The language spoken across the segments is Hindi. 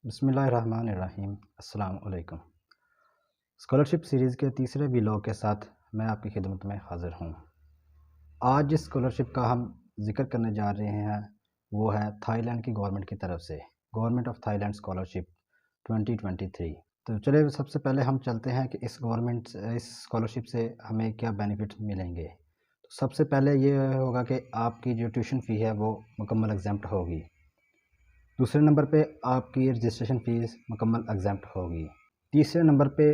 बिस्मिल्लाहिर्रहमानिर्रहीम। अस्सलाम वालेकुम। स्कॉलरशिप सीरीज़ के तीसरे व्लॉग के साथ मैं आपकी खिदमत में हाज़िर हूँ। आज जिस स्कॉलरशिप का हम ज़िक्र करने जा रहे हैं वो है थाईलैंड की गवर्नमेंट की तरफ से गवर्नमेंट ऑफ थाईलैंड स्कॉलरशिप 2023। तो चलिए सबसे पहले हम चलते हैं कि इस स्कॉलरशिप से हमें क्या बेनिफिट्स मिलेंगे। तो सबसे पहले ये होगा कि आपकी जो ट्यूशन फ़ी है वो मुकम्मल एग्ज़ैम्प्ट होगी। दूसरे नंबर पे आपकी रजिस्ट्रेशन फ़ीस मुकम्मल एग्ज़ैम्प्ट होगी। तीसरे नंबर पे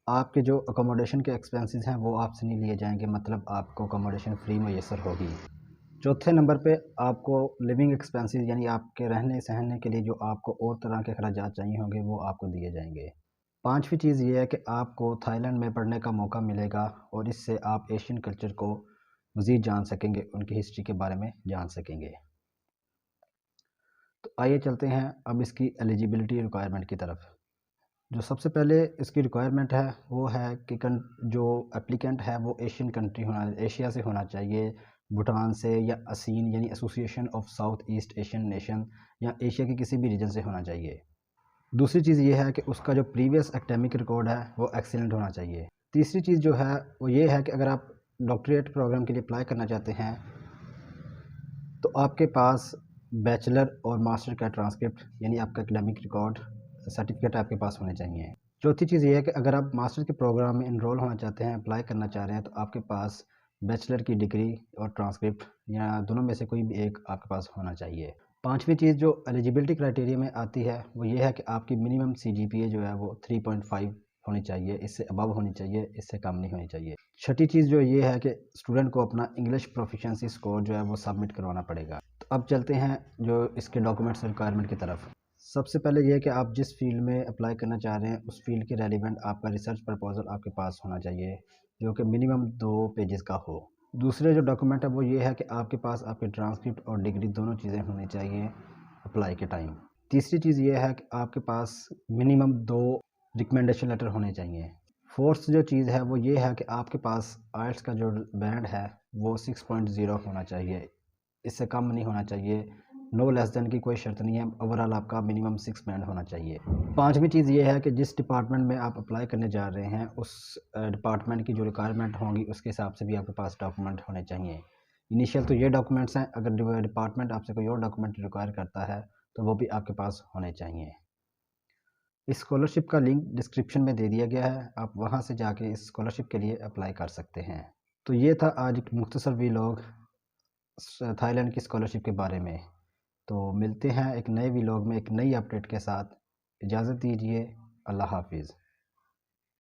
आपके जो अकोमोडेशन के एक्सपेंसेस हैं वो आपसे नहीं लिए जाएंगे, मतलब आपको अकोमोडेशन फ्री मैसर होगी। चौथे नंबर पे आपको लिविंग एक्सपेंसेस यानी आपके रहने सहने के लिए जो आपको और तरह के खर्चात चाहिए होंगे वो आपको दिए जाएंगे। पांचवी चीज़ ये है कि आपको थाईलैंड में पढ़ने का मौका मिलेगा और इससे आप एशियन कल्चर को मज़ीद जान सकेंगे, उनकी हिस्ट्री के बारे में जान सकेंगे। तो आइए चलते हैं अब इसकी एलिजिबिलिटी रिक्वायरमेंट की तरफ। जो सबसे पहले इसकी रिक्वायरमेंट है वो है कि जो एप्लीकेंट है वो एशिया से होना चाहिए, भूटान से या असीन यानी association of south east Asian nation या एशिया के किसी भी रीजन से होना चाहिए। दूसरी चीज़ ये है कि उसका जो प्रीवियस एकेडमिक रिकॉर्ड है वो एक्सीलेंट होना चाहिए। तीसरी चीज़ जो है वो ये है कि अगर आप डॉक्टरेट प्रोग्राम के लिए अप्लाई करना चाहते हैं तो आपके पास बैचलर और मास्टर का ट्रांसक्रिप्ट यानी आपका एकेडमिक रिकॉर्ड सर्टिफिकेट आपके पास होने चाहिए। चौथी चीज़ ये है कि अगर आप मास्टर के प्रोग्राम में इनरोल होना चाहते हैं, अप्लाई करना चाह रहे हैं, तो आपके पास बैचलर की डिग्री और ट्रांसक्रिप्ट या दोनों में से कोई भी एक आपके पास होना चाहिए। पांचवी चीज़ जो एलिजिबिलिटी क्राइटेरिया में आती है वो ये है कि आपकी मिनिमम CGPA जो है वो 3.5 होनी चाहिए, इससे अबव होनी चाहिए, इससे कम नहीं होनी चाहिए। छठी चीज़ जो ये है कि स्टूडेंट को अपना इंग्लिश प्रोफिशिएंसी स्कोर जो है वो सबमिट करवाना पड़ेगा। तो अब चलते हैं जो इसके डॉक्यूमेंट्स रिक्वायरमेंट की तरफ। सबसे पहले ये है कि आप जिस फील्ड में अप्लाई करना चाह रहे हैं उस फील्ड के रेलिवेंट आपका रिसर्च प्रपोजल आपके पास होना चाहिए जो कि मिनिमम 2 पेजेस का हो। दूसरे जो डॉक्यूमेंट है वो ये है कि आपके पास आपके ट्रांसक्रिप्ट और डिग्री दोनों चीज़ें होनी चाहिए अप्लाई के टाइम। तीसरी चीज़ ये है कि आपके पास मिनिमम 2 रिकमेंडेशन लेटर होने चाहिए। फोर्थ जो चीज़ है वो ये है कि आपके पास आइल्स का जो बैंड है वो 6.0 होना चाहिए, इससे कम नहीं होना चाहिए। नो लेस देन की कोई शर्त नहीं है, ओवरऑल आपका मिनिमम 6 बैंड होना चाहिए। पांचवी चीज़ ये है कि जिस डिपार्टमेंट में आप अप्लाई करने जा रहे हैं उस डिपार्टमेंट की जो रिक्वायरमेंट होंगी उसके हिसाब से भी आपके पास डॉक्यूमेंट होने चाहिए। इनिशियल तो ये डॉक्यूमेंट्स हैं, अगर डिपार्टमेंट आपसे कोई और डॉक्यूमेंट रिक्वायर करता है तो वो भी आपके पास होने चाहिए। इस स्कॉलरशिप का लिंक डिस्क्रिप्शन में दे दिया गया है, आप वहां से जाके इस स्कॉलरशिप के लिए अप्लाई कर सकते हैं। तो ये था आज एक मुख्तसर व्लॉग थाईलैंड की स्कॉलरशिप के बारे में। तो मिलते हैं एक नए व्लॉग में एक नई अपडेट के साथ। इजाज़त दीजिए। अल्लाह हाफिज़।